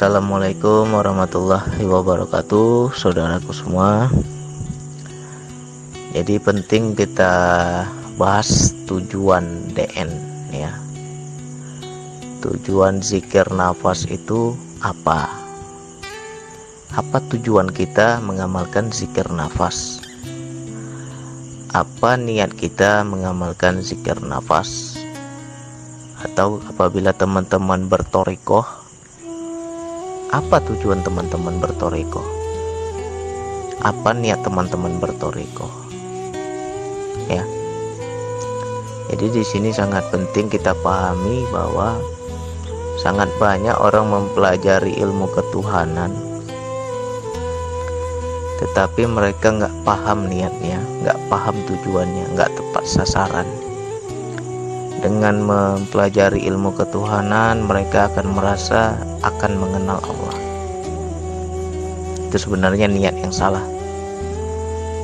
Assalamualaikum warahmatullahi wabarakatuh, saudaraku semua. Jadi penting kita bahas tujuan DN ya. Tujuan zikir nafas itu apa? Apa tujuan kita mengamalkan zikir nafas? Apa niat kita mengamalkan zikir nafas? Atau apabila teman-teman bertorikoh, apa tujuan teman-teman bertorikoh? Apa niat teman-teman bertorikoh? Ya. Jadi di sini sangat penting kita pahami bahwa sangat banyak orang mempelajari ilmu ketuhanan, tetapi mereka nggak paham niatnya, nggak paham tujuannya, nggak tepat sasaran. Dengan mempelajari ilmu ketuhanan, mereka akan merasa akan mengenal Allah. Itu sebenarnya niat yang salah.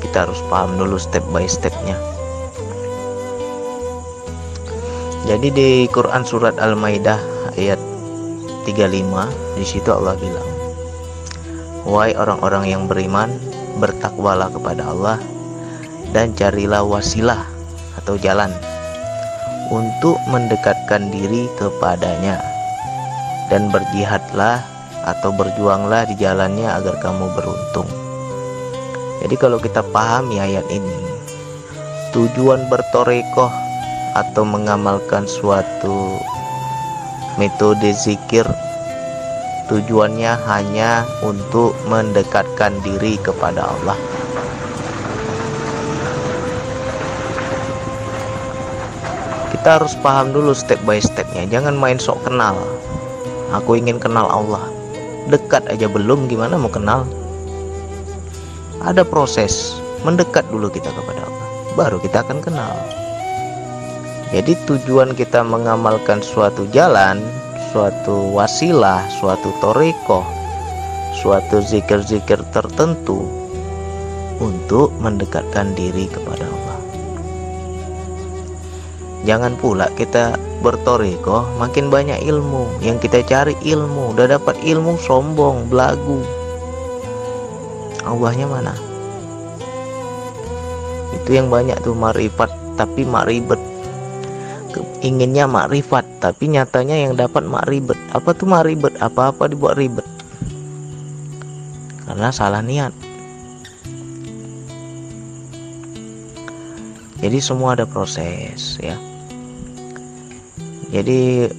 Kita harus paham dulu step by stepnya. Jadi di Quran surat Al-Maidah ayat 35, di situ Allah bilang, "Wahai orang-orang yang beriman, bertakwalah kepada Allah dan carilah wasilah atau jalan untuk mendekatkan diri kepadanya, dan berjihadlah atau berjuanglah di jalannya agar kamu beruntung." Jadi kalau kita pahami ayat ini, tujuan bertorekoh atau mengamalkan suatu metode zikir, tujuannya hanya untuk mendekatkan diri kepada Allah. Kita harus paham dulu step by stepnya. Jangan main sok kenal. Aku ingin kenal Allah. Dekat aja belum, gimana mau kenal? Ada proses. Mendekat dulu kita kepada Allah, baru kita akan kenal. Jadi tujuan kita mengamalkan suatu jalan, suatu wasilah, suatu torikoh, suatu zikir-zikir tertentu untuk mendekatkan diri kepada Allah. Jangan pula kita bertorikoh makin banyak ilmu. Yang kita cari ilmu, udah dapat ilmu sombong, belagu. Allahnya mana? Itu yang banyak tuh makrifat tapi makribet. Inginnya makrifat tapi nyatanya yang dapat makribet. Apa tuh makribet? Apa-apa dibuat ribet. Karena salah niat. Jadi semua ada proses ya. Jadi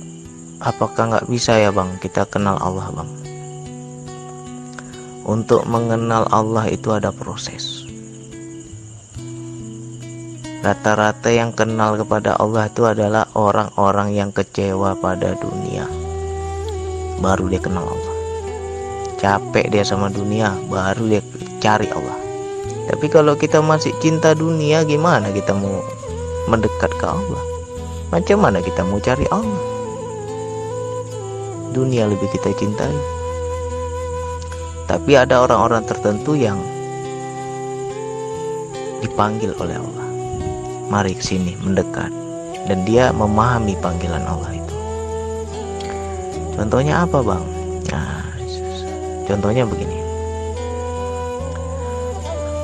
apakah nggak bisa ya bang kita kenal Allah bang? Untuk mengenal Allah itu ada proses. Rata-rata yang kenal kepada Allah itu adalah orang-orang yang kecewa pada dunia. Baru dia kenal Allah. Capek dia sama dunia, baru dia cari Allah. Tapi kalau kita masih cinta dunia, gimana kita mau mendekat ke Allah? Macam mana kita mau cari Allah? Dunia lebih kita cintai. Tapi ada orang-orang tertentu yang dipanggil oleh Allah. Mari ke sini, mendekat. Dan dia memahami panggilan Allah itu. Contohnya apa bang? Nah, contohnya begini.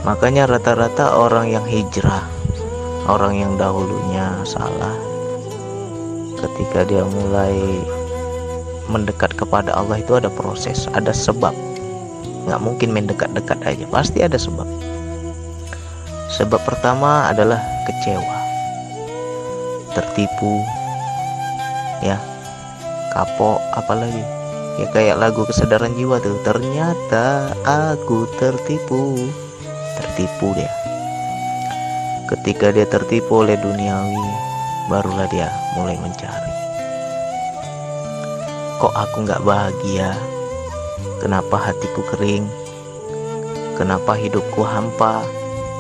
Makanya rata-rata orang yang hijrah, orang yang dahulunya salah, ketika dia mulai mendekat kepada Allah itu ada proses, ada sebab. Nggak mungkin mendekat-dekat aja, pasti ada sebab. Sebab pertama adalah kecewa, tertipu, ya, kapok, apalagi ya kayak lagu Kesadaran Jiwa tuh. Ternyata aku tertipu dia. Ketika dia tertipu oleh duniawi, barulah dia mulai mencari. Kok aku nggak bahagia? Kenapa hatiku kering? Kenapa hidupku hampa?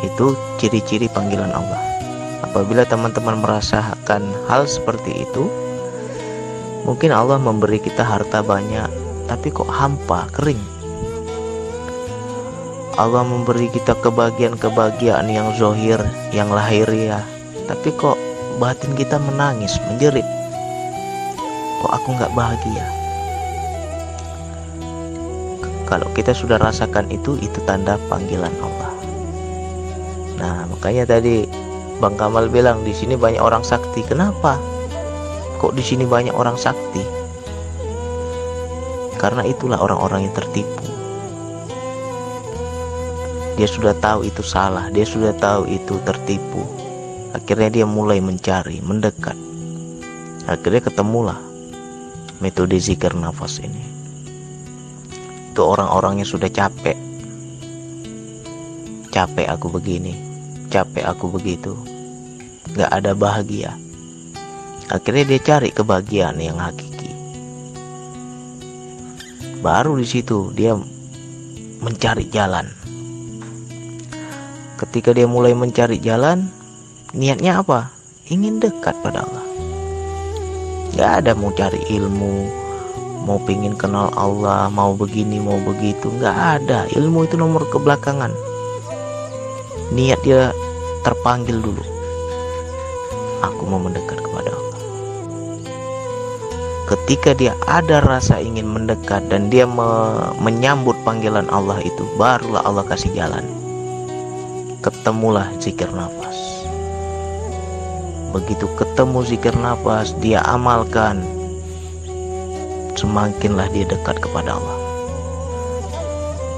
Itu ciri-ciri panggilan Allah. Apabila teman-teman merasakan hal seperti itu, mungkin Allah memberi kita harta banyak, tapi kok hampa, kering. Allah memberi kita kebahagiaan yang zohir, yang lahiriah, tapi kok batin kita menangis, menjerit. Kok aku nggak bahagia? Kalau kita sudah rasakan itu tanda panggilan Allah. Nah, makanya tadi Bang Kamal bilang di sini banyak orang sakti. Kenapa? Kok di sini banyak orang sakti? Karena itulah orang-orang yang tertipu. Dia sudah tahu itu salah, dia sudah tahu itu tertipu. Akhirnya dia mulai mencari, mendekat. Akhirnya ketemulah metode zikir nafas ini. Itu orang-orang yang sudah capek. Capek aku begini, capek aku begitu, gak ada bahagia. Akhirnya dia cari kebahagiaan yang hakiki. Baru di situ dia mencari jalan. Ketika dia mulai mencari jalan, niatnya apa? Ingin dekat pada Allah. Gak ada mau cari ilmu, mau pingin kenal Allah, mau begini, mau begitu. Gak ada. Ilmu itu nomor kebelakangan. Niat dia terpanggil dulu. Aku mau mendekat kepada Allah. Ketika dia ada rasa ingin mendekat dan dia menyambut panggilan Allah itu, barulah Allah kasih jalan. Ketemulah zikir nafas. Begitu ketemu zikir nafas, dia amalkan, semakinlah dia dekat kepada Allah.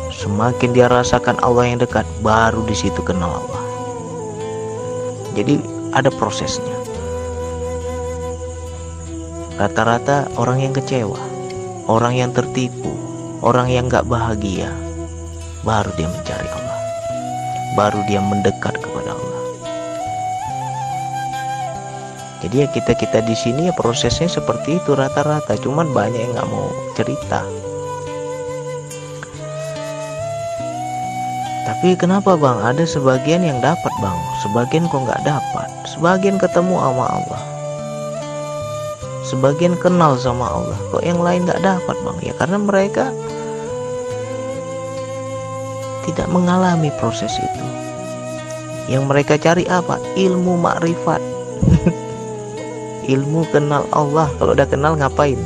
Semakin dia rasakan Allah yang dekat, baru di situ kenal Allah. Jadi ada prosesnya. Rata-rata orang yang kecewa, orang yang tertipu, orang yang gak bahagia, baru dia mencari Allah, baru dia mendekat kepada Allah. Jadi ya kita di sini ya prosesnya seperti itu rata-rata, cuman banyak yang nggak mau cerita. Tapi kenapa bang? Ada sebagian yang dapat bang, sebagian kok nggak dapat. Sebagian ketemu sama Allah, sebagian kenal sama Allah, kok yang lain nggak dapat bang? Ya karena mereka tidak mengalami proses itu. Yang mereka cari apa? Ilmu makrifat. Ilmu kenal Allah. Kalau udah kenal ngapain?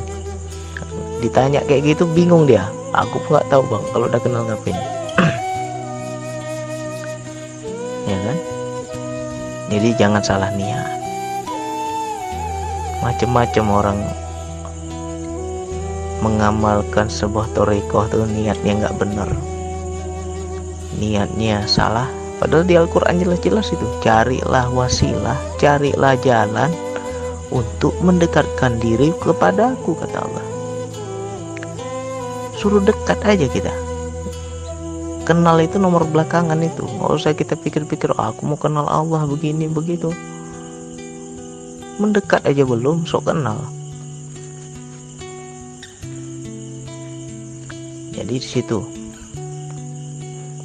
Ditanya kayak gitu bingung dia. Aku pun nggak tahu bang, kalau udah kenal ngapain. Ya kan? Jadi jangan salah niat. Macam-macam orang mengamalkan sebuah thariqah tuh niatnya nggak benar, niatnya salah. Padahal di Al-Quran jelas-jelas itu, carilah wasilah, carilah jalan untuk mendekatkan diri kepadaku, kata Allah. Suruh dekat aja kita. Kenal itu nomor belakangan itu. Nggak usah kita pikir-pikir, aku mau kenal Allah begini begitu. Mendekat aja belum, sok kenal. Jadi di situ,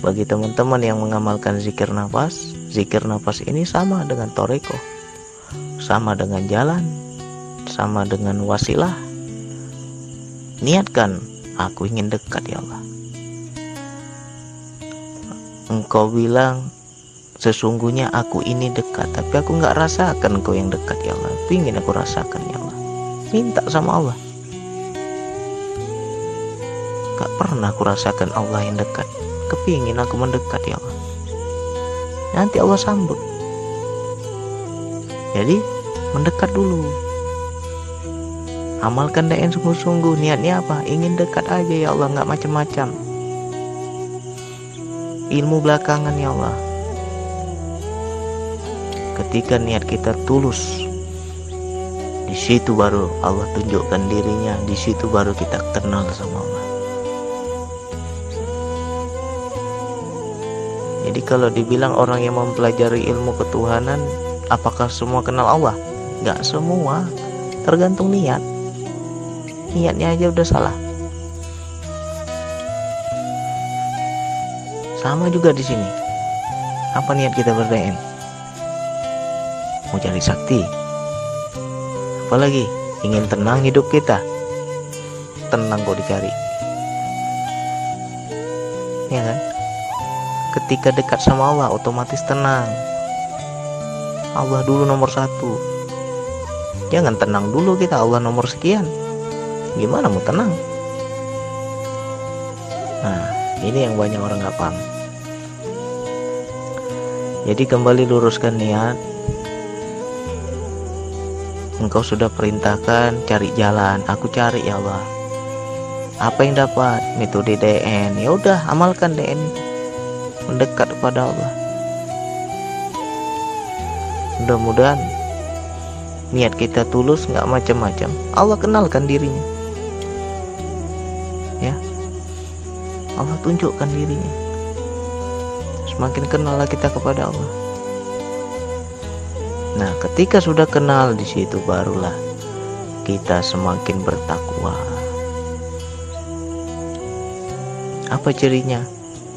bagi teman-teman yang mengamalkan zikir nafas ini sama dengan thariqah, sama dengan jalan, sama dengan wasilah. Niatkan, aku ingin dekat ya Allah. Engkau bilang sesungguhnya aku ini dekat, tapi aku nggak rasakan engkau yang dekat ya Allah. Pingin aku rasakan ya Allah. Minta sama Allah. Gak pernah aku rasakan Allah yang dekat. Kepingin aku mendekat ya Allah. Nanti Allah sambut. Jadi mendekat dulu. Amalkan dengan sungguh-sungguh. Niatnya apa? Ingin dekat aja ya Allah, nggak macam-macam. Ilmu belakangan ya Allah. Ketika niat kita tulus, di situ baru Allah tunjukkan dirinya. Di situ baru kita kenal sama Allah. Jadi kalau dibilang orang yang mempelajari ilmu ketuhanan, apakah semua kenal Allah? Gak semua, tergantung niat. Niatnya aja udah salah. Sama juga di sini. Apa niat kita ber-DM? Mau cari sakti? Apalagi ingin tenang hidup kita. Tenang kok dicari. Ya kan? Ketika dekat sama Allah otomatis tenang. Allah dulu nomor satu. Jangan tenang dulu kita, Allah nomor sekian. Gimana mau tenang? Nah, ini yang banyak orang nggak paham. Jadi kembali luruskan niat. Engkau sudah perintahkan cari jalan, aku cari ya Allah. Apa yang dapat? Metode DN. Ya udah, amalkan DN itu. Mendekat kepada Allah. Mudah-mudahan niat kita tulus, nggak macam-macam. Allah kenalkan dirinya. Ya, Allah tunjukkan dirinya. Semakin kenallah kita kepada Allah. Nah, ketika sudah kenal, di situ barulah kita semakin bertakwa. Apa cirinya?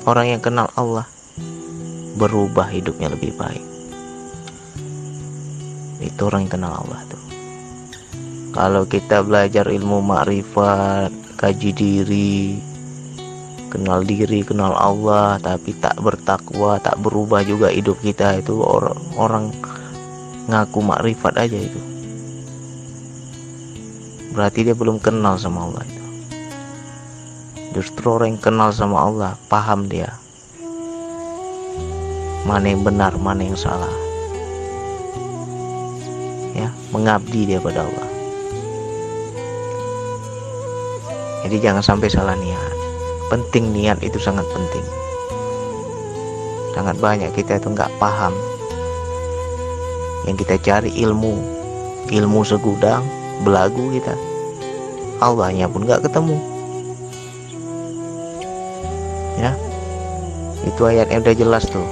Orang yang kenal Allah berubah hidupnya lebih baik. Itu orang yang kenal Allah tuh. Kalau kita belajar ilmu makrifat, kaji diri, kenal diri, kenal Allah, tapi tak bertakwa, tak berubah juga hidup kita, itu orang ngaku makrifat aja itu. Berarti dia belum kenal sama Allah itu. Justru orang yang kenal sama Allah, paham dia mana yang benar, mana yang salah. Ya, mengabdi dia pada Allah. Jadi jangan sampai salah niat. Penting, niat itu sangat penting. Sangat banyak kita itu nggak paham. Yang kita cari ilmu segudang, belagu kita. Allahnya pun nggak ketemu. Ya, itu ayatnya udah jelas tuh.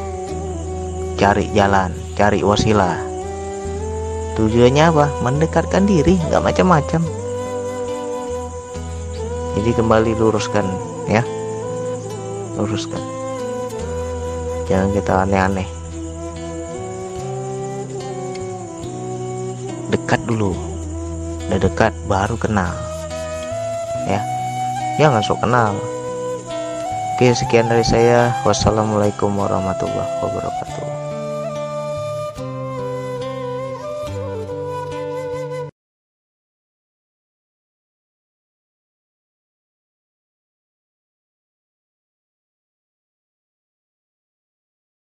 Cari jalan, cari wasilah. Tujuannya apa? Mendekatkan diri, nggak macam-macam. Jadi kembali luruskan, ya, luruskan. Jangan kita aneh-aneh. Dekat dulu, udah dekat baru kenal, ya. Jangan sok kenal. Oke, sekian dari saya. Wassalamualaikum warahmatullahi wabarakatuh.